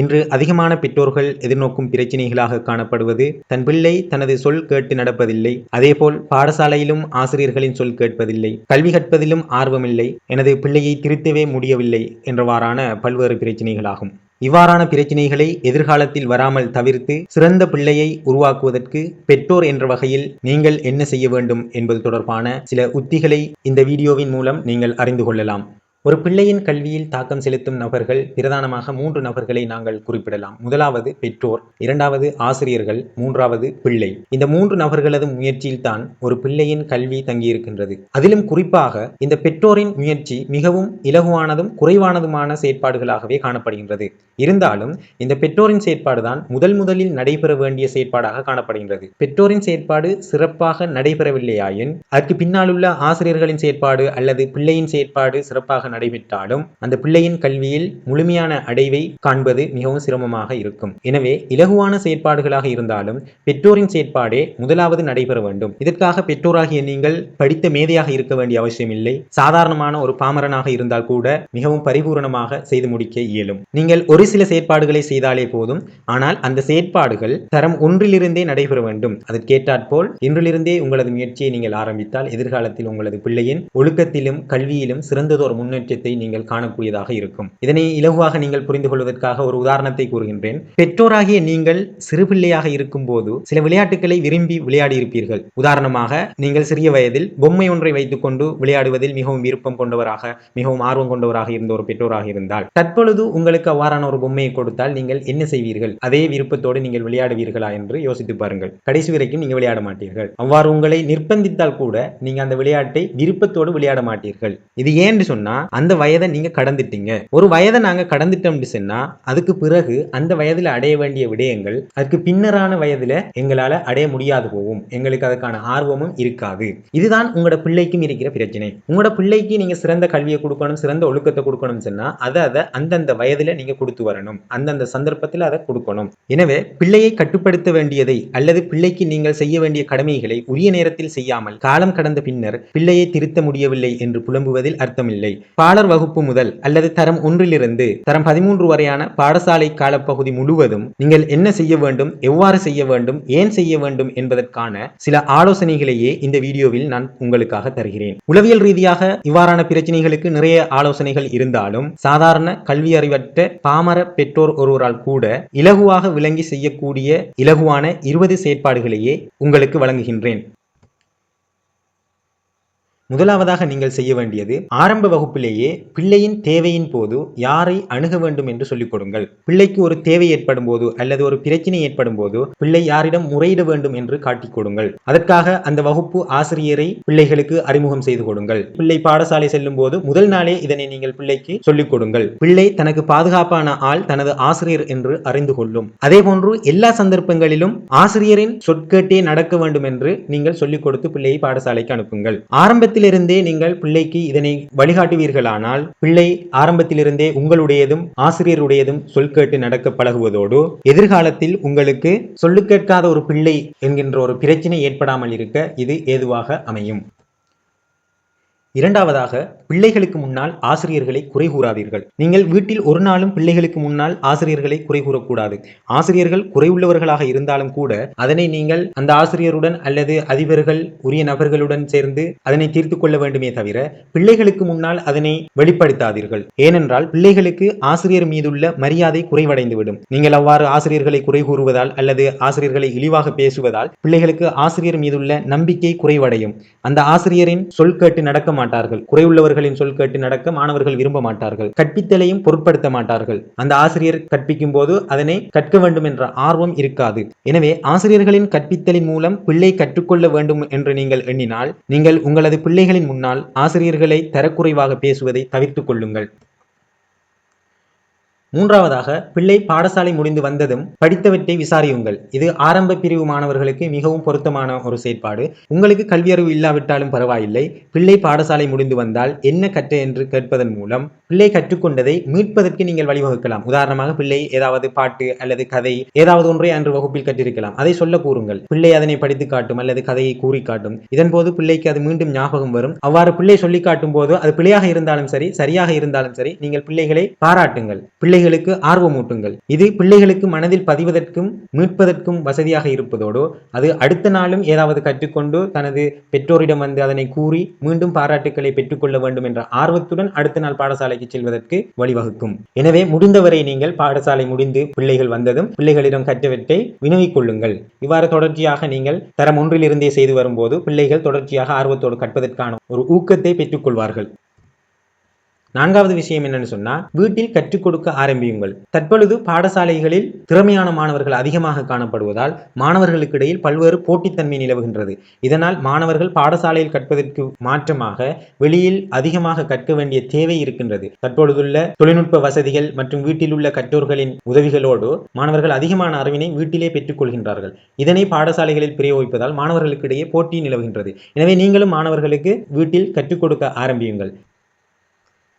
இன்று அதிகமான பெற்றோர்கள் எதிர்நோக்கும் பிரச்சினைகளாக காணப்படுவது தன் பிள்ளை தனது சொல் கேட்டு நடப்பதில்லை, அதேபோல் பாடசாலையிலும் ஆசிரியர்களின் சொல் கேட்பதில்லை, கல்வி கற்பதிலும் ஆர்வமில்லை, எனது பிள்ளையை திருத்தவே முடியவில்லை என்றவாறான பல்வேறு பிரச்சினைகளாகும். இவ்வாறான பிரச்சினைகளை எதிர்காலத்தில் வராமல் தவிர்த்து சிறந்த பிள்ளையை உருவாக்குவதற்கு பெற்றோர் என்ற வகையில் நீங்கள் என்ன செய்ய வேண்டும் என்பது தொடர்பான சில உத்திகளை இந்த வீடியோவின் மூலம் நீங்கள் அறிந்து கொள்ளலாம். ஒரு பிள்ளையின் கல்வியில் தாக்கம் செலுத்தும் நபர்கள் பிரதானமாக 3 நபர்களை நாங்கள் குறிப்பிடலாம். முதலாவது பெற்றோர், இரண்டாவது ஆசிரியர்கள், மூன்றாவது பிள்ளை. இந்த 3 நபர்களது முயற்சியில் தான் ஒரு பிள்ளையின் கல்வி தங்கியிருக்கின்றது. அதிலும் குறிப்பாக இந்த பெற்றோரின் முயற்சி மிகவும் இலகுவானதும் குறைவானதுமான செயற்பாடுகளாகவே காணப்படுகின்றது. இருந்தாலும் இந்த பெற்றோரின் செயற்பாடுதான் முதலில் நடைபெற வேண்டிய செயற்பாடாக காணப்படுகின்றது. பெற்றோரின் செயற்பாடு சிறப்பாக நடைபெறவில்லையாயின் அதற்கு பின்னால் உள்ள ஆசிரியர்களின் செயற்பாடு அல்லது பிள்ளையின் செயற்பாடு சிறப்பாக நடைபெற்றாலும் அந்த பிள்ளையின் கல்வியில் முழுமையான அடைவை காண்பது மிகவும் சிரமமாக இருக்கும். எனவே இலகுவான செயற்பாடுகளாக இருந்தாலும் பெற்றோரின் செயற்பாடே முதலாவது நடைபெற வேண்டும். இதற்காக பெற்றோராகிய நீங்கள் படித்த மேதையாக இருக்க வேண்டிய அவசியம் இல்லை. சாதாரணமான ஒரு பாமரனாக இருந்தால் கூட மிகவும் பரிபூரணமாக செய்து முடிக்க இயலும். நீங்கள் ஒரு சில செயற்பாடுகளை செய்தாலே போதும். ஆனால் அந்த செயற்பாடுகள் தரம் 1 நடைபெற வேண்டும். அதற்கேற்றாற்போல் இன்றிலிருந்தே உங்களது முயற்சியை நீங்கள் ஆரம்பித்தால் எதிர்காலத்தில் உங்களது பிள்ளையின் ஒழுக்கத்திலும் கல்வியிலும் சிறந்ததோர் முன்னேற்றத்தை நீங்கள் காணக்கூடியதாக இருக்கும். இதனை இலகுவாக நீங்கள் புரிந்து கொள்வதற்காக ஒரு உதாரணத்தை கூறுகின்றேன். பெற்றோராகிய நீங்கள் சிறு பிள்ளையாக இருக்கும் போது சில விளையாட்டுகளை விரும்பி விளையாடி இருப்பீர்கள். உதாரணமாக நீங்கள் சிறிய வயதில் பொம்மை ஒன்றை வைத்துக் கொண்டு விளையாடுவதில் மிகவும் விருப்பம் கொண்டவராக, மிகவும் ஆர்வம் கொண்டவராக இருந்த ஒரு பெற்றோராக இருந்தால் தற்பொழுது உங்களுக்கு அவ்வாறான ஒரு பொம்மையை கொடுத்தால் நீங்கள் என்ன செய்வீர்கள்? அதே விருப்பத்தோடு நீங்கள் விளையாடுவீர்களா என்று யோசித்து பாருங்கள். கடைசி வரைக்கும் நீங்கள் விளையாட மாட்டீர்கள். அவ்வாறு உங்களை நிர்பந்தித்தால் கூட நீங்க அந்த விளையாட்டை விருப்பத்தோடு விளையாட மாட்டீர்கள். இது ஏன்னு சொன்னா அந்த வயதை நீங்க கடந்துட்டீங்க. ஒரு வயதை நாங்க கடந்துட்டோம்னு சொன்னா அதுக்கு பிறகு அந்த வயதுல அடைய வேண்டிய விடயங்கள் அதுக்கு பின்னரான வயதுல எங்களால அடைய முடியாது போகும். எங்களுக்கு அதுக்கான ஆர்வமும் இருக்காது. இதுதான் உங்களோட பிள்ளைக்கும் இருக்கிற பிரச்சனை. உங்களோட பிள்ளைக்கு நீங்க சிறந்த கல்வியை கொடுக்கணும், சிறந்த ஒழுக்கத்தை கொடுக்கணும் சொன்னா அதை அந்தந்த வயதுல நீங்க கொடுத்து வரணும். அந்தந்த சந்தர்ப்பத்தில் அதை கொடுக்கணும். எனவே பிள்ளையை கட்டுப்படுத்த வேண்டியதை அல்லது பிள்ளைக்கு நீங்கள் செய்ய வேண்டிய கடமைகளை உரிய நேரத்தில் செய்யாமல் காலம் கடந்த பின்னர் பிள்ளையை திருத்த முடியவில்லை என்று புலம்புவதில் அர்த்தமில்லை. பாலர் வகுப்பு முதல் அல்லது தரம் 1 தரம் 13 வரையான பாடசாலை காலப்பகுதி முழுவதும் நீங்கள் என்ன செய்ய வேண்டும், எவ்வாறு செய்ய வேண்டும், ஏன் செய்ய வேண்டும் என்பதற்கான சில ஆலோசனைகளையே இந்த வீடியோவில் நான் உங்களுக்காக தருகிறேன். உளவியல் ரீதியாக இவ்வாறான பிரச்சனைகளுக்கு நிறைய ஆலோசனைகள் இருந்தாலும் சாதாரண கல்வி அறிவற்ற பாமர பெற்றோர் ஒருவரால் கூட இலகுவாக விளங்கி செய்யக்கூடிய இலகுவான 20 செயற்பாடுகளையே உங்களுக்கு வழங்குகின்றேன். முதலாவதாக நீங்கள் செய்ய வேண்டியது ஆரம்ப வகுப்பிலேயே பிள்ளையின் தேவையின் போது யாரை அணுக வேண்டும் என்று சொல்லிக் கொடுங்கள். பிள்ளைக்கு ஒரு தேவை ஏற்படும் போது அல்லது ஒரு பிரச்சனை ஏற்படும் போது பிள்ளை யாரிடம் முறையிட வேண்டும் என்று காட்டிக் கொடுங்கள். அதற்காக அந்த வகுப்பு ஆசிரியரை பிள்ளைகளுக்கு அறிமுகம் செய்து கொடுங்கள். பிள்ளை பாடசாலை செல்லும் போது முதல் நாளே இதனை நீங்கள் பிள்ளைக்கு சொல்லிக் கொடுங்கள். பிள்ளை தனக்கு பாதுகாப்பான ஆள் தனது ஆசிரியர் என்று அறிந்து கொள்ளும். அதே போன்று எல்லா சந்தர்ப்பங்களிலும் ஆசிரியரின் சொற்கேட்டே நடக்க வேண்டும் என்று நீங்கள் சொல்லிக் கொடுத்து பிள்ளையை பாடசாலைக்கு அனுப்புங்கள். ஆரம்பத்திலிருந்தே நீங்கள் பிள்ளைக்கு இதனை வழிகாட்டுவீர்களானால் பிள்ளை ஆரம்பத்திலிருந்தே உங்களுடையதும் ஆசிரியருடையதும் சொல் கேட்டு நடக்க பழகுவதோடு எதிர்காலத்தில் உங்களுக்கு சொல்லு கேட்காத ஒரு பிள்ளை என்கின்ற ஒரு பிரச்சனை ஏற்படாமல் இருக்க இது ஏதுவாக அமையும். இரண்டாவதாக பிள்ளைகளுக்கு முன்னால் ஆசிரியர்களை குறை கூறாதீர்கள். நீங்கள் வீட்டில் ஒரு நாளும் பிள்ளைகளுக்கு முன்னால் ஆசிரியர்களை குறை கூறக்கூடாது. ஆசிரியர்கள் குறைவுள்ளவர்களாக இருந்தாலும் கூட அதனை நீங்கள் அந்த ஆசிரியருடன் அல்லது அதிபர்கள் உரிய நபர்களுடன் சேர்ந்து அதனை தீர்த்து கொள்ள வேண்டுமே தவிர பிள்ளைகளுக்கு முன்னால் அதனை வெளிப்படுத்தாதீர்கள். ஏனென்றால் பிள்ளைகளுக்கு ஆசிரியர் மீதுள்ள மரியாதை குறைவடைந்துவிடும். நீங்கள் அவ்வாறு ஆசிரியர்களை குறை கூறுவதால் அல்லது ஆசிரியர்களை இழிவாக பேசுவதால் பிள்ளைகளுக்கு ஆசிரியர் மீதுள்ள நம்பிக்கை குறைவடையும். அந்த ஆசிரியரின் சொல் கேட்டு நடக்க மாட்டார்கள். குறைவுள்ளவர்களின் சொல் கேட்டு நடக்க மாணவர்கள் விரும்ப மாட்டார்கள். கற்பித்தலையும் பொருட்படுத்த மாட்டார்கள். அந்த ஆசிரியர் கற்பிக்கும் போது அதனை கற்க வேண்டும் என்ற ஆர்வம் இருக்காது. எனவே ஆசிரியர்களின் கற்பித்தலின் மூலம் பிள்ளை கற்றுக்கொள்ள வேண்டும் என்று நீங்கள் எண்ணினால் நீங்கள் உங்களது பிள்ளைகளின் முன்னால் ஆசிரியர்களை தரக்குறைவாக பேசுவதை தவிர்த்துக் கொள்ளுங்கள். மூன்றாவதாக பிள்ளை பாடசாலை முடிந்து வந்ததும் படித்தவற்றை விசாரியுங்கள். இது ஆரம்ப பிரிவு மாணவர்களுக்கு மிகவும் பொருத்தமான ஒரு செயற்பாடு. உங்களுக்கு கல்வி அறிவு இல்லாவிட்டாலும் பரவாயில்லை. பிள்ளை பாடசாலை முடிந்து வந்தால் என்ன கற்ற என்று கேட்பதன் மூலம் பிள்ளை கற்றுக்கொண்டதை மீட்பதற்கு நீங்கள் வழிவகுக்கலாம். உதாரணமாக பிள்ளை ஏதாவது பாட்டு அல்லது கதை ஏதாவது ஒன்றை அன்று வகுப்பில் கற்றிருக்கலாம். அதை சொல்ல கூறுங்கள். பிள்ளை அதனை படித்து காட்டும் அல்லது கதையை கூறி காட்டும். இதன் போது பிள்ளைக்கு அது மீண்டும் ஞாபகம் வரும். அவ்வாறு பிள்ளை சொல்லி காட்டும் போது அது பிழையாக இருந்தாலும் சரி சரியாக இருந்தாலும் சரி நீங்கள் பிள்ளைகளை பாராட்டுங்கள். பிள்ளைகள் பிள்ளைகளுக்கு ஆர்வமூட்டுங்கள். இது பிள்ளைகளுக்கு மனதில் பதிவதற்கும் மீட்பதற்கும் வசதியாக இருப்பதோடு அது அடுத்த நாளும் ஏதாவது கற்றுக்கொண்டு தனது பெற்றோரிடம் வந்து அதனை கூறி மீண்டும் பாராட்டுக்களை பெற்றுக்கொள்ள வேண்டும் என்ற ஆர்வத்துடன் அடுத்த நாள் பாடசாலைக்கு செல்வதற்கு வழிவகுக்கும். எனவே முடிந்தவரை நீங்கள் பாடசாலை முடிந்து பிள்ளைகள் வந்ததும் பிள்ளைகளிடம் கற்றவற்றை வினவிக் கொள்ளுங்கள். இவ்வாறு தொடர்ச்சியாக நீங்கள் தரம் 1 செய்து வரும்போது பிள்ளைகள் தொடர்ச்சியாக ஆர்வத்தோடு கற்பதற்கான ஒரு ஊக்கத்தை பெற்றுக் கொள்வார்கள். 4வது விஷயம் என்னன்னு சொன்னா, வீட்டில் கற்றுக் கொடுக்க ஆரம்பியுங்கள். தற்பொழுது பாடசாலைகளில் திறமையான மாணவர்கள் அதிகமாக காணப்படுவதால் மாணவர்களுக்கு இடையில் பல்வேறு போட்டித்தன்மை நிலவுகின்றது. இதனால் மாணவர்கள் பாடசாலையில் கற்பதற்கு மாற்றமாக வெளியில் அதிகமாக கற்க வேண்டிய தேவை இருக்கின்றது. தற்பொழுதுள்ள தொழில்நுட்ப வசதிகள் மற்றும் வீட்டில் உள்ள கற்றோர்களின் உதவிகளோடு மாணவர்கள் அதிகமான அறிவினை வீட்டிலே பெற்றுக் கொள்கின்றார்கள். இதனை பாடசாலைகளில் பிரயோகிப்பதால் மாணவர்களுக்கு இடையே போட்டி நிலவுகின்றது. எனவே நீங்களும் மாணவர்களுக்கு வீட்டில் கற்றுக் கொடுக்க ஆரம்பியுங்கள்.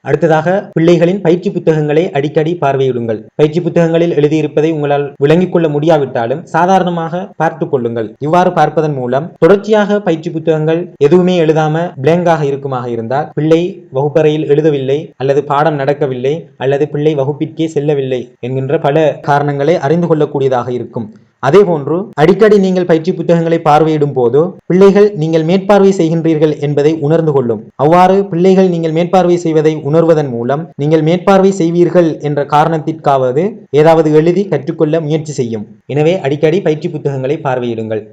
அடுத்ததாக பிள்ளைகளின் பயிற்சி புத்தகங்களை அடிக்கடி பார்வையிடுங்கள். பயிற்சி புத்தகங்களில் எழுதியிருப்பதை உங்களால் விளங்கிக் கொள்ள முடியாவிட்டாலும் சாதாரணமாக பார்த்துக் கொள்ளுங்கள். இவ்வாறு பார்ப்பதன் மூலம் தொடர்ச்சியாக பயிற்சி புத்தகங்கள் எதுவுமே எழுதாம பிளாங்காக இருக்குமாக இருந்தால் பிள்ளை வகுப்பறையில் எழுதவில்லை அல்லது பாடம் நடக்கவில்லை அல்லது பிள்ளை வகுப்பிற்கே செல்லவில்லை என்கின்ற பல காரணங்களை அறிந்து கொள்ளக்கூடியதாக இருக்கும். அதே போன்று அடிக்கடி நீங்கள் பயிற்சி புத்தகங்களை பார்வையிடும் போது பிள்ளைகள் நீங்கள் மேற்பார்வை செய்கின்றீர்கள் என்பதை உணர்ந்து கொள்ளும். அவ்வாறு பிள்ளைகள் நீங்கள் மேற்பார்வை செய்வதை உணர்வதன் மூலம் நீங்கள் மேற்பார்வை செய்வீர்கள் என்ற காரணத்திற்காவது ஏதாவது எழுதி கற்றுக்கொள்ள முயற்சி செய்யும். எனவே அடிக்கடி பயிற்சி புத்தகங்களை பார்வையிடுங்கள்.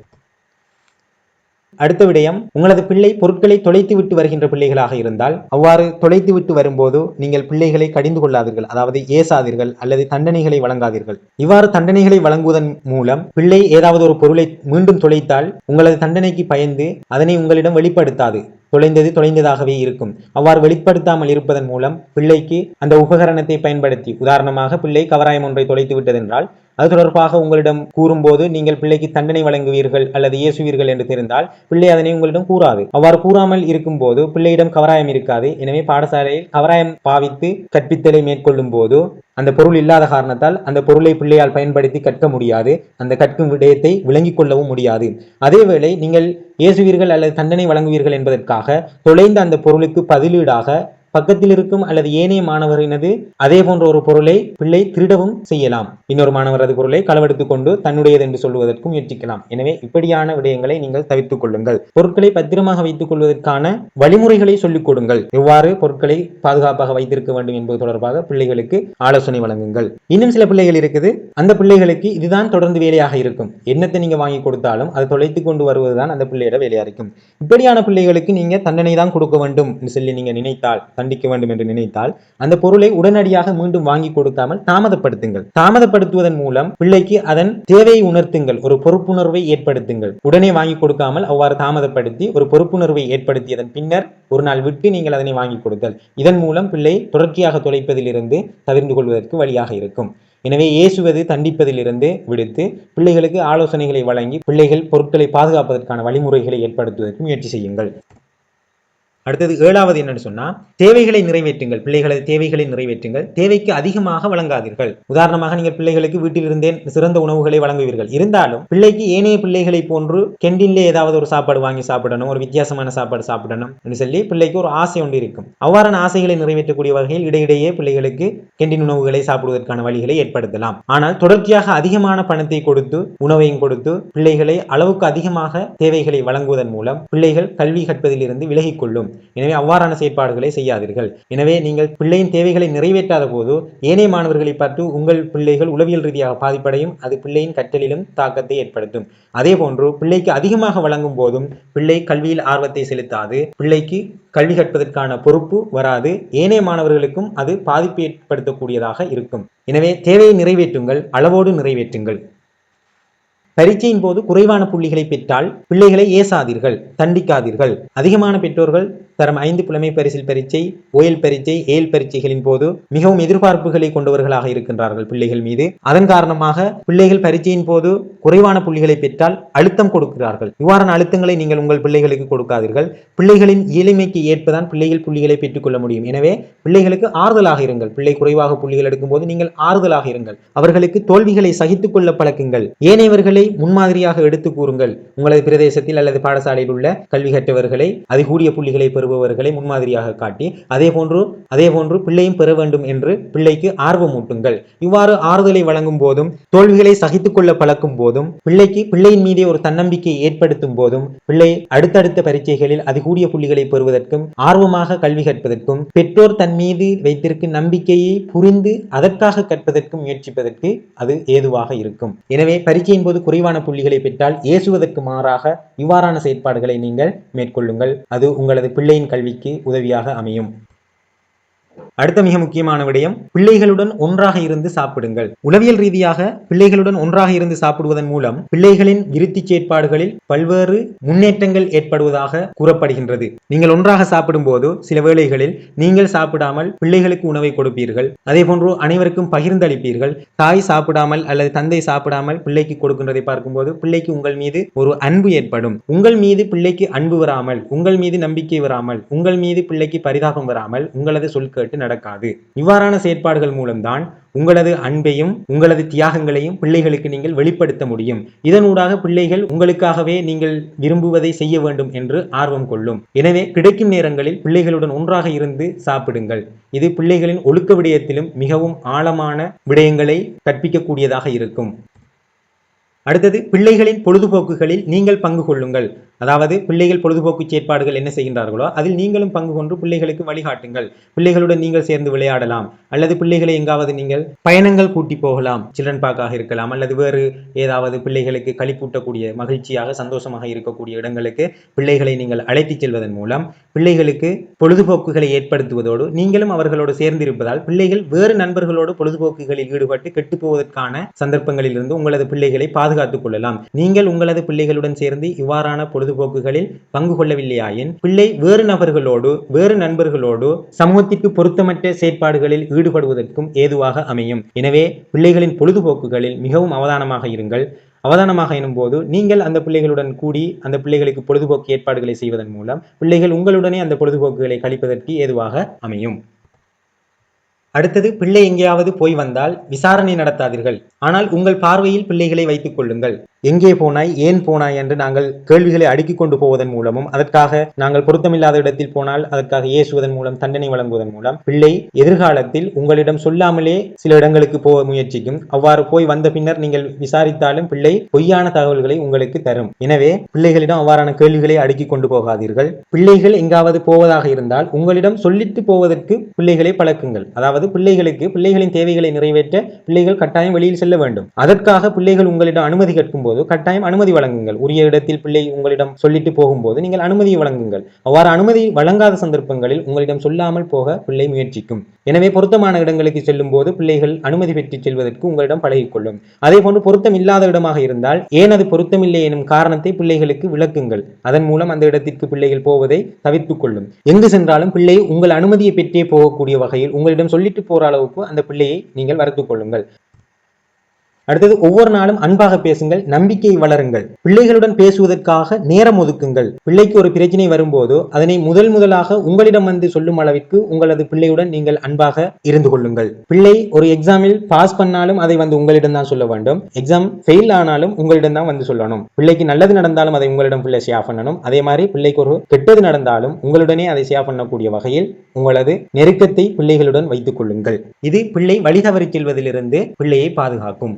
அடுத்த விடயம், உங்களது பிள்ளை பொருட்களை தொலைத்து விட்டு வருகின்ற பிள்ளைகளாக இருந்தால் அவ்வாறு தொலைத்து விட்டு வரும்போது நீங்கள் பிள்ளைகளை கடிந்து கொள்ளாதீர்கள், அதாவது ஏசாதீர்கள் அல்லது தண்டனைகளை வழங்காதீர்கள். இவ்வாறு தண்டனைகளை வழங்குவதன் மூலம் பிள்ளை ஏதாவது ஒரு பொருளை மீண்டும் தொலைத்தால் உங்களது தண்டனைக்கு பயந்து அதனை உங்களிடம் வெளிப்படுத்தாது. தொலைந்ததாகவே இருக்கும். அவ்வாறு வெளிப்படுத்தாமல் இருப்பதன் மூலம் பிள்ளைக்கு அந்த உபகரணத்தை பயன்படுத்தி, உதாரணமாக பிள்ளை கவராயம் ஒன்றை தொலைத்து விட்டதென்றால் அது தொடர்பாக உங்களிடம் கூறும்போது நீங்கள் பிள்ளைக்கு தண்டனை வழங்குவீர்கள் அல்லது ஏசுவீர்கள் என்று தெரிந்தால் பிள்ளை அதனை உங்களிடம் கூறாது. அவ்வாறு கூறாமல் இருக்கும் போது பிள்ளையிடம் கவராயம் இருக்காது. எனவே பாடசாலையில் கவராயம் பாவித்து கற்பித்தலை மேற்கொள்ளும் போது அந்த பொருள் இல்லாத காரணத்தால் அந்த பொருளை பிள்ளையால் பயன்படுத்தி கற்க முடியாது. அந்த கற்கும் விடயத்தை விளங்கிக் கொள்ளவும் முடியாது. அதேவேளை நீங்கள் ஏசுவீர்கள் அல்லது தண்டனை வழங்குவீர்கள் என்பதற்காக தொலைந்த அந்த பொருளுக்கு பதிலீடாக பக்கத்தில் இருக்கும் அல்லது ஏனைய மாணவரினது அதே போன்ற ஒரு பொருளை பிள்ளை திருடவும் செய்யலாம். இன்னொரு மாணவரது பொருளை களவெடுத்துக் கொண்டு தன்னுடையது என்று சொல்வதற்கும் முயற்சிக்கலாம். எனவே இப்படியான விடயங்களை நீங்கள் தவிர்த்துக் கொள்ளுங்கள். பொருட்களை பத்திரமாக வைத்துக் கொள்வதற்கான வழிமுறைகளை சொல்லிக் கொடுங்கள். எவ்வாறு பொருட்களை பாதுகாப்பாக வைத்திருக்க வேண்டும் என்பது தொடர்பாக பிள்ளைகளுக்கு ஆலோசனை வழங்குங்கள். இன்னும் சில பிள்ளைகள் இருக்குது, அந்த பிள்ளைகளுக்கு இதுதான் தொடர்ந்து வேலையாக இருக்கும். என்னத்தை நீங்க வாங்கி கொடுத்தாலும் அது தொலைத்துக் கொண்டு வருவதுதான் அந்த பிள்ளையோட வேலையா இருக்கும். இப்படியான பிள்ளைகளுக்கு நீங்க தண்டனை தான் கொடுக்க வேண்டும் என்று சொல்லி நீங்க நினைத்தால், தண்டிக்க வேண்டும் என்று நினைத்தால் அந்த பொருளை உடனடியாக மீண்டும் வாங்கி கொடுக்காமல் தாமதப்படுத்துங்கள். தாமதப்படுத்துவதன் மூலம் பிள்ளைக்கு அதன் தேவையை உணர்த்துங்கள், ஒரு பொறுப்புணர்வை ஏற்படுத்துங்கள். உடனே வாங்கி கொடுக்காமல் அவ்வாறு தாமதப்படுத்தி ஒரு பொறுப்புணர்வை ஏற்படுத்தியதன் பின்னர் ஒரு நாள் விட்டு நீங்கள் அதனை வாங்கி கொடுத்தல். இதன் மூலம் பிள்ளை தொடர்ச்சியாக தொலைப்பதிலிருந்து தவிர்த்து கொள்வதற்கு வழியாக இருக்கும். எனவே ஏசுவது தண்டிப்பதிலிருந்து விடுத்து பிள்ளைகளுக்கு ஆலோசனைகளை வழங்கி பிள்ளைகள் பொருட்களை பாதுகாப்பதற்கான வழிமுறைகளை ஏற்படுத்துவதற்கு முயற்சி செய்யுங்கள். அடுத்தது 7வது என்னன்னு சொன்னா, தேவைகளை நிறைவேற்றுங்கள். பிள்ளைகளது தேவைகளை நிறைவேற்றுங்கள். தேவைக்கு அதிகமாக வழங்காதீர்கள். உதாரணமாக நீங்கள் பிள்ளைகளுக்கு வீட்டிலிருந்தே சிறந்த உணவுகளை வழங்குவீர்கள். இருந்தாலும் பிள்ளைக்கு ஏனைய பிள்ளைகளை போன்று கேண்டீன்ல ஏதாவது ஒரு சாப்பாடு வாங்கி சாப்பிடணும், ஒரு வித்தியாசமான சாப்பாடு சாப்பிடணும் என்று சொல்லி பிள்ளைக்கு ஒரு ஆசை ஒன்று இருக்கும். அவ்வாறான ஆசைகளை நிறைவேற்றக்கூடிய வகையில் இடையிடையே பிள்ளைகளுக்கு கேண்டீன் உணவுகளை சாப்பிடுவதற்கான வழிகளை ஏற்படுத்தலாம். ஆனால் தொடர்ச்சியாக அதிகமான பணத்தை கொடுத்து உணவையும் கொடுத்து பிள்ளைகளை அளவுக்கு அதிகமாக தேவைகளை வழங்குவதன் மூலம் பிள்ளைகள் கல்வி கற்பதில் இருந்து விலகிக் கொள்ளும். எனவே அவ்வாறான செயற்பாடுகளை செய்யாதீர்கள். எனவே நீங்கள் பிள்ளையின் தேவைகளை நிறைவேற்றாத போது ஏனைய மாணவர்களை பார்த்து உங்கள் பிள்ளைகள் உளவியல் ரீதியாக பாதிப்படையும். அது பிள்ளையின் கற்றலிலும் தாக்கத்தை ஏற்படுத்தும். அதே போன்று பிள்ளைக்கு அதிகமாக வழங்கும் போதும் பிள்ளை கல்வியில் ஆர்வத்தை செலுத்தாது. பிள்ளைக்கு கல்வி கற்பதற்கான பொறுப்பு வராது. ஏனைய மாணவர்களுக்கும் அது பாதிப்பு ஏற்படுத்தக்கூடியதாக இருக்கும். எனவே தேவையை நிறைவேற்றுங்கள், அளவோடு நிறைவேற்றுங்கள். பரீட்சையின் போது குறைவான புள்ளிகளை பெற்றால் பிள்ளைகளை ஏசாதீர்கள், தண்டிக்காதீர்கள். அதிகமான பெற்றோர்கள் தரம் 5 புலமை பரிசில் பரீட்சை, ஓயல் பரீட்சை, ஏல் பரீட்சைகளின் போது மிகவும் எதிர்பார்ப்புகளை கொண்டவர்களாக இருக்கின்றார்கள் பிள்ளைகள் மீது. அதன் காரணமாக பிள்ளைகள் பரீட்சையின் போது குறைவான புள்ளிகளை பெற்றால் அழுத்தம் கொடுக்கிறார்கள். இவ்வாறான அழுத்தங்களை நீங்கள் உங்கள் பிள்ளைகளுக்கு கொடுக்காதீர்கள். பிள்ளைகளின் இயலுமைக்கு ஏற்பதான் பிள்ளைகள் புள்ளிகளை பெற்றுக்கொள்ள முடியும். எனவே பிள்ளைகளுக்கு ஆறுதலாக இருங்கள். பிள்ளை குறைவாக புள்ளிகள் எடுக்கும் போது நீங்கள் ஆறுதலாக இருங்கள். அவர்களுக்கு தோல்விகளை சகித்துக் கொள்ள பழக்குங்கள். ஏனையவர்களை முன்மாதிரியாக எடுத்து கூறுங்கள். உங்களது பிரதேசத்தில் அல்லது பாடசாலையில் உள்ள கல்வி கற்றவர்களை அதிகூடிய புள்ளிகளை பெறுபவர்களை முன்மாதிரியாக காட்டி அதே போன்று பிள்ளையும் பெற வேண்டும் என்று பிள்ளைக்கு ஆர்வமூட்டுங்கள். இவ்வாறு ஆறுதலை வழங்கும் போதும் தோல்விகளை சகித்துக் கொள்ள பழக்கும் போதும் பிள்ளையின் மீதே ஒரு தன்னம்பிக்கையை ஏற்படுத்தும் போதும் பிள்ளை அடுத்தடுத்த பரீட்சைகளில் அதிகூடிய புள்ளிகளை பெறுவதற்கும் ஆர்வமாக கல்வி கற்பதற்கும் பெற்றோர் தன் மீது வைத்திருக்கும் நம்பிக்கையை புரிந்து அதற்காக கற்பதற்கும் முயற்சிப்பதற்கு அது ஏதுவாக இருக்கும். எனவே பரீட்சையின் போது குறைவான புள்ளிகளை பெற்றால் ஏசுவதற்கு மாறாக இவ்வாறான செயற்பாடுகளை நீங்கள் மேற்கொள்ளுங்கள். அது உங்களது பிள்ளையின் கல்விக்கு உதவியாக அமையும். அடுத்த மிக முக்கியமான விடயம், பிள்ளைகளுடன் ஒன்றாக இருந்து சாப்பிடுங்கள். உளவியல் ரீதியாக பிள்ளைகளுடன் ஒன்றாக இருந்து சாப்பிடுவதன் மூலம் பிள்ளைகளின் விருத்தி செயற்பாடுகளில் பல்வேறு முன்னேற்றங்கள் ஏற்படுவதாக கூறப்படுகின்றது. நீங்கள் ஒன்றாக சாப்பிடும் போது சில வேளைகளில் நீங்கள் சாப்பிடாமல் பிள்ளைகளுக்கு உணவை கொடுப்பீர்கள். அதே போன்று அனைவருக்கும் பகிர்ந்தளிப்பீர்கள். தாய் சாப்பிடாமல் அல்லது தந்தை சாப்பிடாமல் பிள்ளைக்கு கொடுக்கின்றதை பார்க்கும்போது பிள்ளைக்கு உங்கள் மீது ஒரு அன்பு ஏற்படும். உங்கள் மீது பிள்ளைக்கு அன்பு வராமல், உங்கள் மீது நம்பிக்கை வராமல், உங்கள் மீது பிள்ளைக்கு பரிதாபம் வராமல் உங்களது சொல் கேட்டு நடக்காது. இவ்வாறான செயற்பாடுகள் மூலம்தான் உங்களது அன்பையும் உங்களது தியாகங்களையும் பிள்ளைகளுக்கு நீங்கள் வெளிப்படுத்த முடியும். இதனூடாக பிள்ளைகள் உங்களுக்காகவே நீங்கள் விரும்புவதை செய்ய வேண்டும் என்று ஆர்வம் கொள்ளும். எனவே கிடைக்கும் நேரங்களில் பிள்ளைகளுடன் ஒன்றாக இருந்து சாப்பிடுங்கள். இது பிள்ளைகளின் ஒழுக்க விடயத்திலும் மிகவும் ஆழமான விடயங்களை கற்பிக்கக்கூடியதாக இருக்கும். அடுத்தது, பிள்ளைகளின் பொழுதுபோக்குகளில் நீங்கள் பங்கு கொள்ளுங்கள். அதாவது பிள்ளைகள் பொழுதுபோக்கு செயற்பாடுகள் என்ன செய்கின்றார்களோ அதில் நீங்களும் பங்கு கொண்டு பிள்ளைகளுக்கு வழிகாட்டுங்கள். பிள்ளைகளுடன் நீங்கள் சேர்ந்து விளையாடலாம், அல்லது பிள்ளைகளை எங்காவது நீங்கள் பயணங்கள் கூட்டி போகலாம். சில்ட்ரன் பார்க்காக இருக்கலாம், அல்லது வேறு ஏதாவது பிள்ளைகளுக்கு களிப்பூட்டக்கூடிய மகிழ்ச்சியாக சந்தோஷமாக இருக்கக்கூடிய இடங்களுக்கு பிள்ளைகளை நீங்கள் அழைத்துச் செல்வதன் மூலம் பிள்ளைகளுக்கு பொழுதுபோக்குகளை ஏற்படுத்துவதோடு நீங்களும் அவர்களோடு சேர்ந்திருப்பதால் பிள்ளைகள் வேறு நண்பர்களோடு பொழுதுபோக்குகளில் ஈடுபட்டு கெட்டு போவதற்கான சந்தர்ப்பங்களில் இருந்து உங்களது பிள்ளைகளை பாதுகாத்துக் கொள்ளலாம். நீங்கள் உங்களது பிள்ளைகளுடன் சேர்ந்து இவ்வாறான பொழுதுபோக்குகளில் பங்கு கொள்ளவில்லையாயின் பிள்ளை வேறு நண்பர்களோடு சமூகத்திற்கு பொருத்தமற்ற செயற்பாடுகளில் ஈடுபடுவதற்கும் ஏதுவாக அமையும். எனவே பிள்ளைகளின் பொழுதுபோக்குகளில் மிகவும் அவதானமாக இருங்கள். அவதானமாக எனும் போது நீங்கள் அந்த பிள்ளைகளுடன் கூடி அந்த பிள்ளைகளுக்கு பொழுதுபோக்கு ஏற்பாடுகளை செய்வதன் மூலம் பிள்ளைகள் உங்களுடனே அந்த பொழுதுபோக்குகளை கழிப்பதற்கு ஏதுவாக அமையும். அடுத்தது, பிள்ளை எங்கேயாவது போய் வந்தால் விசாரணை நடத்தாதீர்கள். ஆனால் உங்கள் பார்வையில் பிள்ளைகளை வைத்துக் கொள்ளுங்கள். எங்கே போனாய், ஏன் போனாய் என்று நாங்கள் கேள்விகளை அடுக்கிக் கொண்டு போவதன் மூலமும் அதற்காக நாங்கள் பொருத்தமில்லாத இடத்தில் போனால் அதற்காக ஏசுவதன் மூலம் தண்டனை வழங்குவதன் மூலம் பிள்ளை எதிர்காலத்தில் உங்களிடம் சொல்லாமலே சில இடங்களுக்கு போக முயற்சிக்கும். அவ்வாறு போய் வந்த பின்னர் நீங்கள் விசாரித்தாலும் பிள்ளை பொய்யான தகவல்களை உங்களுக்கு தரும். எனவே பிள்ளைகளிடம் அவ்வாறான கேள்விகளை அடுக்கிக் கொண்டு போகாதீர்கள். பிள்ளைகள் எங்காவது போவதாக இருந்தால் உங்களிடம் சொல்லிட்டு போவதற்கு பிள்ளைகளை பழக்குங்கள். அதாவது பிள்ளைகளின் தேவைகளை நிறைவேற்ற பிள்ளைகள் கட்டாயம் வெளியில் செல்ல வேண்டும். அதற்காக பிள்ளைகள் உங்களிடம் அனுமதி கேட்கும் போது கட்டாயம் அனுமதி வழங்குங்கள். உரிய இடத்தில் பிள்ளை உங்களிடம் சொல்லிட்டு போகும்போது நீங்கள் அனுமதியை வழங்குங்கள். அவ்வாறு அனுமதி வழங்காத சந்தர்ப்பங்களில் உங்களிடம் சொல்லாமல் போக பிள்ளை முயற்சிக்கும். எனவே பொருத்தமான இடங்களுக்கு செல்லும் போது பிள்ளைகள் அனுமதி பெற்று செல்வதற்கு உங்களிடம் பழகிக்கொள்ளும். அதே போன்று பொருத்தம் இல்லாத இடமாக இருந்தால் ஏன் அது பொருத்தமில்லை எனும் காரணத்தை பிள்ளைகளுக்கு விளக்குங்கள். அதன் மூலம் அந்த இடத்திற்கு பிள்ளைகள் போவதை தவிர்த்துக் கொள்ளும். எங்கு சென்றாலும் பிள்ளை உங்கள் அனுமதியை பெற்றே போகக்கூடிய வகையில் உங்களிடம் சொல்லிட்டு போற அளவுக்கு அந்த பிள்ளையை நீங்கள் வளர்த்துக் கொள்ளுங்கள். அடுத்தது, ஒவ்வொரு நாளும் அன்பாக பேசுங்கள், நம்பிக்கையை வளருங்கள். பிள்ளைகளுடன் பேசுவதற்காக நேரம் ஒதுக்குங்கள். பிள்ளைக்கு ஒரு பிரச்சனை வரும்போது அதனை முதலாக உங்களிடம் வந்து சொல்லும் அளவிற்கு உங்களது பிள்ளையுடன் நீங்கள் அன்பாக இருந்து கொள்ளுங்கள். பிள்ளை ஒரு எக்ஸாமில் பாஸ் பண்ணாலும் அதை வந்து உங்களிடம் தான் சொல்ல வேண்டும். எக்ஸாம் ஃபெயில் ஆனாலும் உங்களிடம் தான் வந்து சொல்லணும். பிள்ளைக்கு நல்லது நடந்தாலும் அதை உங்களிடம் பிள்ளை ஷேர் பண்ணணும். அதே மாதிரி பிள்ளைக்கு ஒரு கெட்டது நடந்தாலும் உங்களுடனே அதை ஷேர் பண்ணக்கூடிய வகையில் உங்களது நெருக்கத்தை பிள்ளைகளுடன் வைத்துக் கொள்ளுங்கள். இது பிள்ளை வழி தவறி செல்வதிலிருந்து பிள்ளையை பாதுகாக்கும்.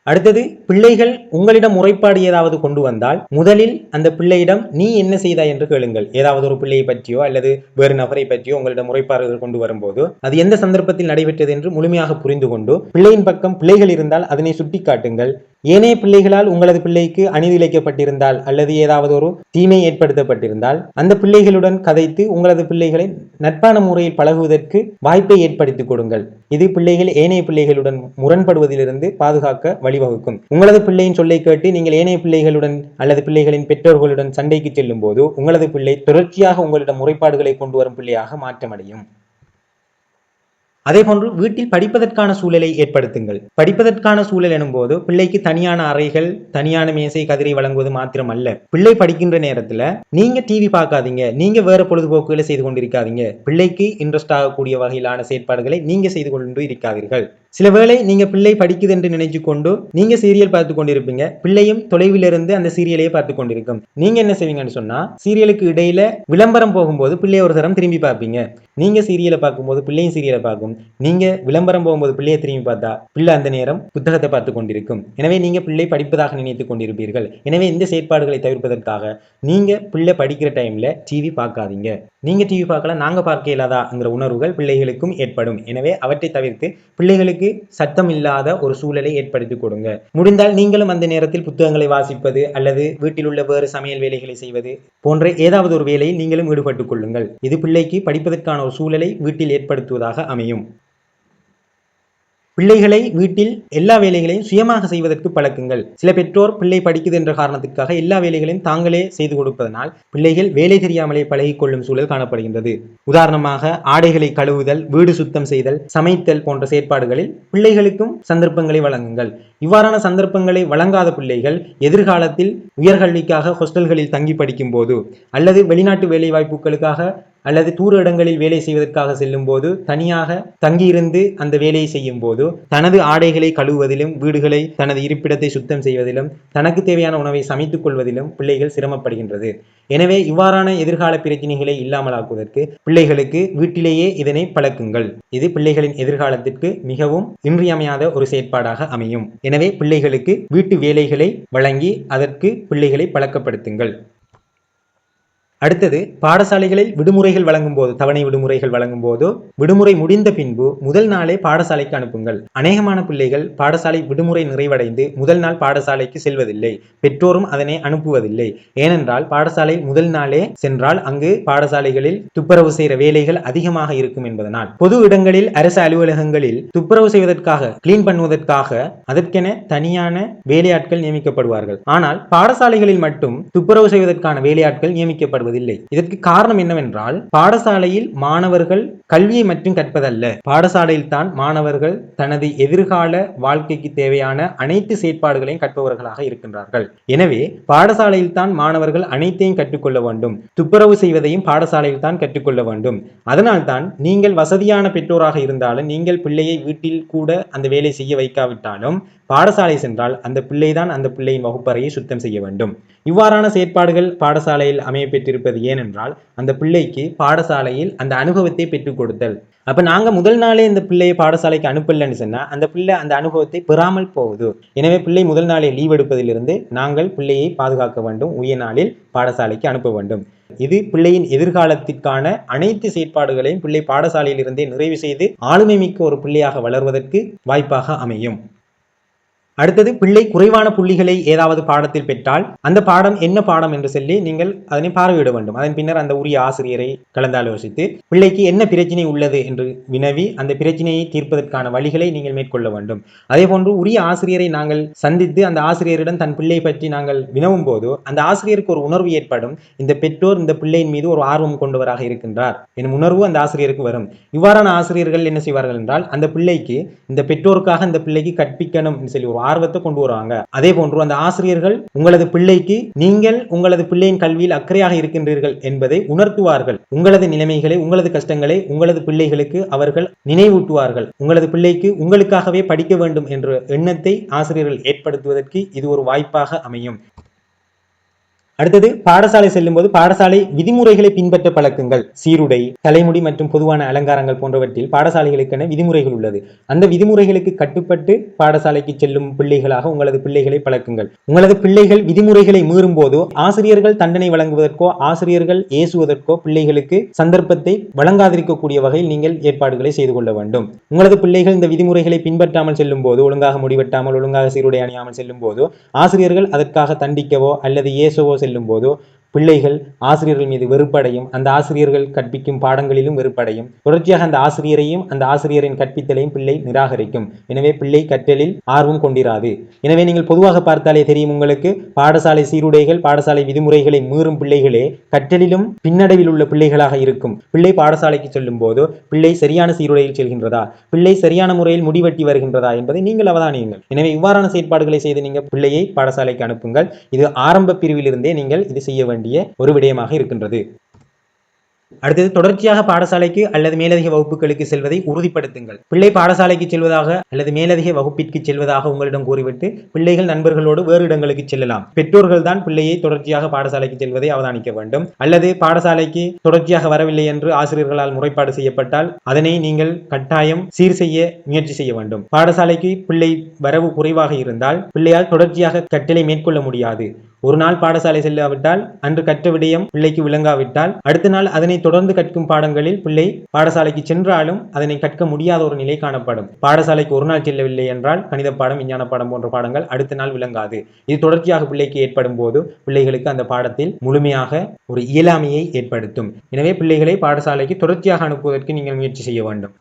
அடுத்தது, பிள்ளைகள் உங்களிடம் முறைப்பாடு ஏதாவது கொண்டு வந்தால் முதலில் அந்த பிள்ளையிடம் நீ என்ன செய்தாய் என்று கேளுங்கள். ஏதாவது ஒரு பிள்ளையை பற்றியோ அல்லது வேறு நபரை பற்றியோ உங்களிடம் முறைப்பாடுகள் கொண்டு வரும்போது அது எந்த சந்தர்ப்பத்தில் நடைபெற்றது என்று முழுமையாக புரிந்து கொண்டு பிள்ளையின் பக்கம் பிள்ளைகள் இருந்தால் அதனை சுட்டி காட்டுங்கள். ஏனைய பிள்ளைகளால் உங்களது பிள்ளைக்கு அநீதிழைக்கப்பட்டிருந்தால் அல்லது ஏதாவது ஒரு தீமை ஏற்படுத்தப்பட்டிருந்தால் அந்த பிள்ளைகளுடன் கதைத்து உங்களது பிள்ளைகளை நட்பான முறையில் பழகுவதற்கு வாய்ப்பை ஏற்படுத்திக் கொடுங்கள். இது பிள்ளைகள் ஏனைய பிள்ளைகளுடன் முரண்படுவதிலிருந்து பாதுகாக்க வழிவகுக்கும். உங்களது பிள்ளையின் சொல்லை கேட்டு நீங்கள் ஏனைய பிள்ளைகளுடன் அல்லது பிள்ளைகளின் பெற்றோர்களுடன் சண்டைக்கு செல்லும் போது உங்களது பிள்ளை தொடர்ச்சியாக உங்களிடம் முறைப்பாடுகளை கொண்டு வரும் பிள்ளையாக மாற்றமடையும். அதே போன்று வீட்டில் படிப்பதற்கான சூழலை ஏற்படுத்துங்கள். படிப்பதற்கான சூழல் எனும் போது பிள்ளைக்கு தனியான அறைகள், தனியான மேசை, கதிரை வழங்குவது மாத்திரம் அல்ல. பிள்ளை படிக்கின்ற நேரத்துல நீங்க டிவி பார்க்காதீங்க, நீங்க வேற பொழுதுபோக்குகளை செய்து கொண்டிருக்காதீங்க. பிள்ளைக்கு இன்ட்ரெஸ்ட் ஆகக்கூடிய வகையிலான செயற்பாடுகளை நீங்க செய்து கொண்டு இருக்காதீர்கள். சில வேளை நீங்க பிள்ளை படிக்குது என்று நினைச்சு கொண்டு நீங்க சீரியல் பார்த்து கொண்டிருப்பீங்க, பிள்ளையும் தொலைவில் இருந்து அந்த சீரியலையே பார்த்து கொண்டிருக்கும். நீங்க என்ன செய்வீங்கன்னு சொன்னா, சீரியலுக்கு இடையில விளம்பரம் போகும்போது பிள்ளைய ஒரு தரம் திரும்பி பார்ப்பீங்க. நீங்க சீரியலை பார்க்கும்போது பிள்ளையும் சீரியலை பார்க்கும். நீங்க விளம்பரம் போகும்போது பிள்ளையை திரும்பி பார்த்தா பிள்ளை அந்த நேரம் புத்தகத்தை பார்த்து கொண்டிருக்கும். எனவே நீங்க பிள்ளை படிப்பதாக நினைத்துக் கொண்டிருப்பீர்கள். எனவே இந்த செயற்பாடுகளை தவிர்ப்பதற்காக நீங்க பிள்ளை படிக்கிற டைம்ல டிவி பார்க்காதீங்க. நீங்க டிவி பார்க்கலாம், நாங்க பார்க்க இயலாதாங்கிற உணர்வுகள் பிள்ளைகளுக்கும் ஏற்படும். எனவே அவற்றை தவிர்த்து பிள்ளைகளுக்கு சத்தம் இல்லாத ஒரு சூழலை ஏற்படுத்தி கொடுங்க. முடிந்தால் நீங்களும் அந்த நேரத்தில் புத்தகங்களை வாசிப்பது அல்லது வீட்டில் உள்ள வேறு சமையல் வேலைகளை செய்வது போன்ற ஏதாவது ஒரு வேலையில் நீங்களும் ஈடுபட்டுக் கொள்ளுங்கள். இது பிள்ளைக்கு படிப்பதற்கான ஒரு சூழலை வீட்டில் ஏற்படுத்துவதாக அமையும். பிள்ளைகளை வீட்டில் எல்லா வேலைகளையும் சுயமாக செய்வதற்கு பழக்குங்கள். சில பெற்றோர் பிள்ளை படிக்குது என்ற காரணத்திற்காக எல்லா வேலைகளையும் தாங்களே செய்து கொடுப்பதனால் பிள்ளைகள் வேலை தெரியாமலே பழகிக் கொள்ளும் சூழல் காணப்படுகின்றது. உதாரணமாக ஆடைகளை கழுவுதல், வீடு சுத்தம் செய்தல், சமைத்தல் போன்ற செயற்பாடுகளில் பிள்ளைகளுக்கும் சந்தர்ப்பங்களை வழங்குங்கள். இவ்வாறான சந்தர்ப்பங்களை வழங்காத பிள்ளைகள் எதிர்காலத்தில் உயர்கல்விக்காக ஹாஸ்டல்களில் தங்கி படிக்கும் போது அல்லது வெளிநாட்டு வேலை வாய்ப்புகளுக்காக அல்லது தூர இடங்களில் வேலை செய்வதற்காக செல்லும் போது தனியாக தங்கியிருந்து அந்த வேலையை செய்யும் போது தனது ஆடைகளை கழுவுவதிலும், வீடுகளை தனது இருப்பிடத்தை சுத்தம் செய்வதிலும், தனக்கு தேவையான உணவை சமைத்துக் கொள்வதிலும் பிள்ளைகள் சிரமப்படுகின்றது. எனவே இவ்வாறான எதிர்கால பிரச்சனைகளை இல்லாமலாக்குவதற்கு பிள்ளைகளுக்கு வீட்டிலேயே இதனை பழக்குங்கள். இது பிள்ளைகளின் எதிர்காலத்திற்கு மிகவும் இன்றியமையாத ஒரு செயற்பாடாக அமையும். எனவே பிள்ளைகளுக்கு வீட்டு வேலைகளை வழங்கி அதற்கு பிள்ளைகளை பழக்கப்படுத்துங்கள். அடுத்தது, பாடசாலைகளில் விடுமுறைகள் வழங்கும் போது, தவணை விடுமுறைகள் வழங்கும் போது விடுமுறை முடிந்த பின்பு முதல் நாளே பாடசாலைக்கு அனுப்புங்கள். அநேகமான பிள்ளைகள் பாடசாலை விடுமுறை நிறைவடைந்து முதல் நாள் பாடசாலைக்கு செல்வதில்லை. பெற்றோரும் அதனை அனுப்புவதில்லை. ஏனென்றால் பாடசாலை முதல் நாளே சென்றால் அங்கு பாடசாலைகளில் துப்புரவு செய்கிற வேலைகள் அதிகமாக இருக்கும் என்பதனால். பொது இடங்களில், அரசு அலுவலகங்களில் துப்புரவு செய்வதற்காக, கிளீன் பண்ணுவதற்காக அதற்கென தனியான வேலையாட்கள் நியமிக்கப்படுவார்கள். ஆனால் பாடசாலைகளில் மட்டும் துப்புரவு செய்வதற்கான வேலையாட்கள் நியமிக்கப்படுவார்கள். இதற்கு காரணம் என்னவென்றால், பாடசாலையில் மாணவர்கள் கல்வியை மட்டும் கற்பதல்ல, பாடசாலையில் தான் மாணவர்கள் தனது எதிர்கால வாழ்க்கைக்கு தேவையான அனைத்து செயற்பாடுகளையும் கற்பவர்களாக இருக்கின்றார்கள். எனவே பாடசாலையில் தான் மாணவர்கள் அனைத்தையும் கற்றுக்கொள்ள வேண்டும். துப்புரவு செய்வதையும் பாடசாலையில் தான் கற்றுக்கொள்ள வேண்டும். அதனால் தான் நீங்கள் வசதியான பெற்றோராக இருந்தாலும், நீங்கள் பிள்ளையை வீட்டில் கூட அந்த வேலை செய்ய வைக்காவிட்டாலும் பாடசாலை சென்றால் அந்த பிள்ளைதான் அந்த பிள்ளையின் வகுப்பறையை சுத்தம் செய்ய வேண்டும். இவ்வாறான செயற்பாடுகள் பாடசாலையில் அமைய பெற்றிருப்பது ஏனென்றால் அந்த பிள்ளைக்கு பாடசாலையில் அந்த அனுபவத்தை பெற்றுக் கொடுத்தல். அப்ப நாங்க முதல் நாளே இந்த பிள்ளையை பாடசாலைக்கு அனுப்பலன்னு சொன்னா அந்த பிள்ளை அந்த அனுபவத்தை பெறாமல் போகுது. எனவே பிள்ளை முதல் நாளே லீவ் எடுப்பதிலிருந்து நாங்கள் பிள்ளையை பாதுகாக்க வேண்டும். உரிய நாளில் பாடசாலைக்கு அனுப்ப வேண்டும். இது பிள்ளையின் எதிர்காலத்திற்கான அனைத்து செயற்பாடுகளையும் பிள்ளை பாடசாலையில் இருந்தே நிறைவு செய்து ஆளுமை மிக்க ஒரு பிள்ளையாக வளர்வதற்கு வாய்ப்பாக அமையும். அடுத்தது, பிள்ளை குறைவான புள்ளிகளை ஏதாவது பாடத்தில் பெற்றால் அந்த பாடம் என்ன பாடம் என்று சொல்லி நீங்கள் அதனை பார்வையிட வேண்டும். அதன் பின்னர் அந்த உரிய ஆசிரியரை கலந்தாலோசித்து பிள்ளைக்கு என்ன பிரச்சனை உள்ளது என்று வினவி அந்த பிரச்சனையை தீர்ப்பதற்கான வழிகளை நீங்கள் மேற்கொள்ள வேண்டும். அதே போன்று உரிய ஆசிரியரை நாங்கள் சந்தித்து அந்த ஆசிரியரிடம் தன் பிள்ளை பற்றி நாங்கள் வினவும் போது அந்த ஆசிரியருக்கு ஒரு உணர்வு ஏற்படும். இந்த பெற்றோர் இந்த பிள்ளையின் மீது ஒரு ஆர்வம் கொண்டவராக இருக்கின்றார் எனும் உணர்வு அந்த ஆசிரியருக்கு வரும். இவ்வாறான ஆசிரியர்கள் என்ன செய்வார்கள் என்றால், அந்த பிள்ளைக்கு இந்த பெற்றோருக்காக இந்த பிள்ளைக்கு கற்பிக்கணும் சொல்லி ஒரு ஆர்வத்தை கொண்டு வருவாங்க. அதே போன்று அந்த ஆசிரியர்கள் உங்களது பிள்ளைக்கு நீங்கள் உங்களது பிள்ளையின் கல்வியில் அக்கறையாக இருக்கின்றீர்கள் என்பதை உணர்த்துவார்கள். உங்களது நிலைமைகளை, உங்களது கஷ்டங்களை உங்களது பிள்ளைகளுக்கு அவர்கள் நினைவூட்டுவார்கள். உங்களது பிள்ளைக்கு உங்களுக்காகவே படிக்க வேண்டும் என்ற எண்ணத்தை ஆசிரியர்கள் ஏற்படுத்துவதற்கு இது ஒரு வாய்ப்பாக அமையும். அடுத்தது, பாடசாலை செல்லும் போது பாடசாலை விதிமுறைகளை பின்பற்ற பழக்குங்கள். சீருடை, தலைமுடி மற்றும் பொதுவான அலங்காரங்கள் போன்றவற்றில் பாடசாலைகளுக்கென விதிமுறைகள் உள்ளது. அந்த விதிமுறைகளுக்கு கட்டுப்பட்டு பாடசாலைக்கு செல்லும் பிள்ளைகளாக உங்களது பிள்ளைகளை பழக்குங்கள். உங்களது பிள்ளைகள் விதிமுறைகளை மீறும் போதோ ஆசிரியர்கள் தண்டனை வழங்குவதற்கோ ஆசிரியர்கள் ஏசுவதற்கோ பிள்ளைகளுக்கு சந்தர்ப்பத்தை வழங்காதிருக்கக்கூடிய வகையில் நீங்கள் ஏற்பாடுகளை செய்து கொள்ள வேண்டும். உங்களது பிள்ளைகள் இந்த விதிமுறைகளை பின்பற்றாமல் செல்லும் போது, ஒழுங்காக முடிவெட்டாமல், ஒழுங்காக சீருடை அணியாமல் செல்லும் போது ஆசிரியர்கள் அதற்காக தண்டிக்கவோ அல்லது ஏசவோ செல்லும் போது பிள்ளைகள் ஆசிரியர்கள் மீது வெறுப்படையும், அந்த ஆசிரியர்கள் கற்பிக்கும் பாடங்களிலும் வெறுப்படையும், தொடர்ச்சியாக அந்த ஆசிரியரையும் அந்த ஆசிரியரின் கற்பித்தலையும் பிள்ளை நிராகரிக்கும். எனவே பிள்ளை கற்றலில் ஆர்வம் கொண்டிராது. எனவே நீங்கள் பொதுவாக பார்த்தாலே தெரியும் உங்களுக்கு, பாடசாலை சீருடைகள், பாடசாலை விதிமுறைகளை மீறும் பிள்ளைகளே கற்றலிலும் பின்னடைவில் உள்ள பிள்ளைகளாக இருக்கும். பிள்ளை பாடசாலைக்கு செல்லும் போது பிள்ளை சரியான சீருடையில் செல்கின்றதா, பிள்ளை சரியான முறையில் முடிவெட்டி வருகின்றதா என்பதை நீங்கள் அவதானியுங்கள். எனவே இவ்வாறான செயற்பாடுகளை செய்து நீங்கள் பிள்ளையை பாடசாலைக்கு அனுப்புங்கள். இது ஆரம்ப பிரிவில் இருந்தே நீங்கள் இது செய்ய வேண்டிய ஒரு விடயமாக இருக்கின்றது. அடுத்தது தொடர்ச்சியாக பாடசாலைக்கு அல்லது மேலதிக வகுப்புகளுக்கு செல்வதை உறுதிப்படுத்துங்கள். பிள்ளை பாடசாலைக்கு செல்வதாக அல்லது மேலதிக வகுப்பிற்கு செல்வதாக உங்களிடம் கூறிவிட்டு பிள்ளைகள் நண்பர்களோடு வேறு இடங்களுக்கு செல்லலாம். பெற்றோர்கள் தான் பிள்ளையை தொடர்ச்சியாக பாடசாலைக்கு செல்வதை அவதானிக்க வேண்டும். அல்லது பாடசாலைக்கு தொடர்ச்சியாக வரவில்லை என்று ஆசிரியர்களால் முறைப்பாடு செய்யப்பட்டால் அதனை நீங்கள் கட்டாயம் சீர் செய்ய முயற்சி செய்ய வேண்டும். பாடசாலைக்கு பிள்ளை வரவு குறைவாக இருந்தால் பிள்ளையால் தொடர்ச்சியாக கற்றலை மேற்கொள்ள முடியாது. ஒரு நாள் பாடசாலை செல்லாவிட்டால் அன்று கற்ற விடயம் பிள்ளைக்கு விளங்காவிட்டால் அடுத்த நாள் அதனை தொடர்ந்து கற்கும் பாடங்களில் பிள்ளை பாடசாலைக்கு சென்றாலும் அதனை கற்க முடியாத ஒரு நிலை காணப்படும். பாடசாலைக்கு ஒரு நாள் செல்லவில்லை என்றால் கணித பாடம், விஞ்ஞான பாடம் போன்ற பாடங்கள் அடுத்த நாள் விளங்காது. இது தொடர்ச்சியாக பிள்ளைக்கு ஏற்படும் போது பிள்ளைகளுக்கு அந்த பாடத்தில் முழுமையாக ஒரு இயலாமையை ஏற்படுத்தும். எனவே பிள்ளைகளை பாடசாலைக்கு தொடர்ச்சியாக அனுப்புவதற்கு நீங்கள் முயற்சி செய்ய வேண்டும்.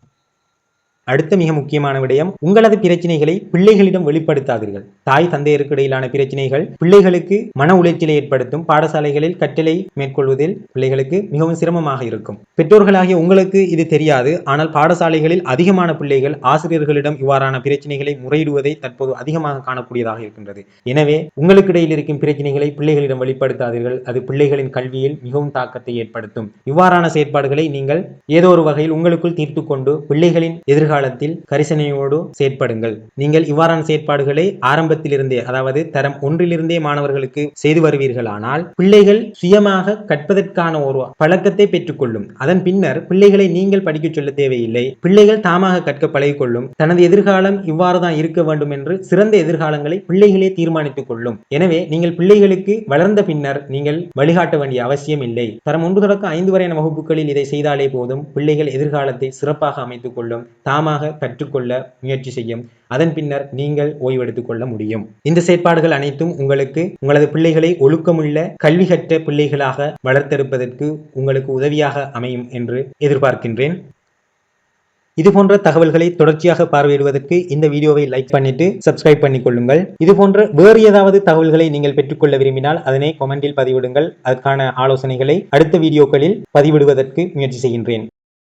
அடுத்த மிக முக்கியமான விடயம், உங்களது பிரச்சனைகளை பிள்ளைகளிடம் வெளிப்படுத்தாதீர்கள். தாய் தந்தையருக்கு இடையிலான பிரச்சனைகள் பிள்ளைகளுக்கு மன உளைச்சலை ஏற்படுத்தும். பாடசாலைகளில் கற்றலை மேற்கொள்வதில் பிள்ளைகளுக்கு மிகவும் சிரமமாக இருக்கும். பெற்றோர்களாகிய உங்களுக்கு இது தெரியாது. ஆனால் பாடசாலைகளில் அதிகமான பிள்ளைகள் ஆசிரியர்களிடம் இவ்வாறான பிரச்சனைகளை முறையிடுவதை தற்போது அதிகமாக காணக்கூடியதாக இருக்கின்றது. எனவே உங்களுக்கு இடையில் இருக்கும் பிரச்சனைகளை பிள்ளைகளிடம் வெளிப்படுத்தாதீர்கள். அது பிள்ளைகளின் கல்வியில் மிகவும் தாக்கத்தை ஏற்படுத்தும். இவ்வாறான செயற்பாடுகளை நீங்கள் ஏதோ ஒரு வகையில் உங்களுக்குள் தீர்த்து கொண்டு பிள்ளைகளின் எதிர்காலத்தில் கரிசனையோடு செயற்படுங்கள். நீங்கள் இவ்வாறான செயற்பாடுகளை ஆரம்பத்திலிருந்தே, அதாவது தரம் 1 மாணவர்களுக்கு செய்து வருவீர்களானால் பிள்ளைகள் சுயமாக கற்பதற்கான ஒரு பழக்கத்தை பெற்றுக்கொள்ளும். அதன் பின்னர் பிள்ளைகளை நீங்கள் படிக்க சொல்ல தேவையில்லை. பிள்ளைகள் தாமாக கற்க பழகிக்கொள்ளும். தனது எதிர்காலம் இவ்வாறு தான் இருக்க வேண்டும் என்று சிறந்த எதிர்காலங்களை பிள்ளைகளே தீர்மானித்துக் கொள்ளும். எனவே நீங்கள் பிள்ளைகளுக்கு வளர்ந்த பின்னர் நீங்கள் வழிகாட்ட வேண்டிய அவசியம் இல்லை. தரம் 1 தொடக்கம் 5 வரையான வகுப்புகளில் இதை செய்தாலே போதும். பிள்ளைகள் எதிர்காலத்தை சிறப்பாக அமைத்துக் கொள்ளும். தாமாக கற்றுக்கொள்ள முயற்சி செய்யும். அதன் பின்னர் நீங்கள் ஓய்வெடுத்துக் கொள்ள முடியும். இந்த செயற்பாடுகள் அனைத்தும் உங்களுக்கு உங்களது பிள்ளைகளை ஒழுக்கமுள்ள கல்வி கற்ற பிள்ளைகளாக வளர்த்தெடுப்பதற்கு உங்களுக்கு உதவியாக அமையும் என்று எதிர்பார்க்கின்றேன். இதுபோன்ற தகவல்களை தொடர்ச்சியாக பார்வையிடுவதற்கு இந்த வீடியோவை லைக் பண்ணிட்டு சப்ஸ்கிரைப் பண்ணிக்கொள்ளுங்கள். இதுபோன்ற வேறு ஏதாவது தகவல்களை நீங்கள் பெற்றுக்கொள்ள விரும்பினால் அதனை கமெண்டில் பதிவிடுங்கள். அதற்கான ஆலோசனைகளை அடுத்த வீடியோக்களில் பதிவிடுவதற்கு முயற்சி செய்கின்றேன்.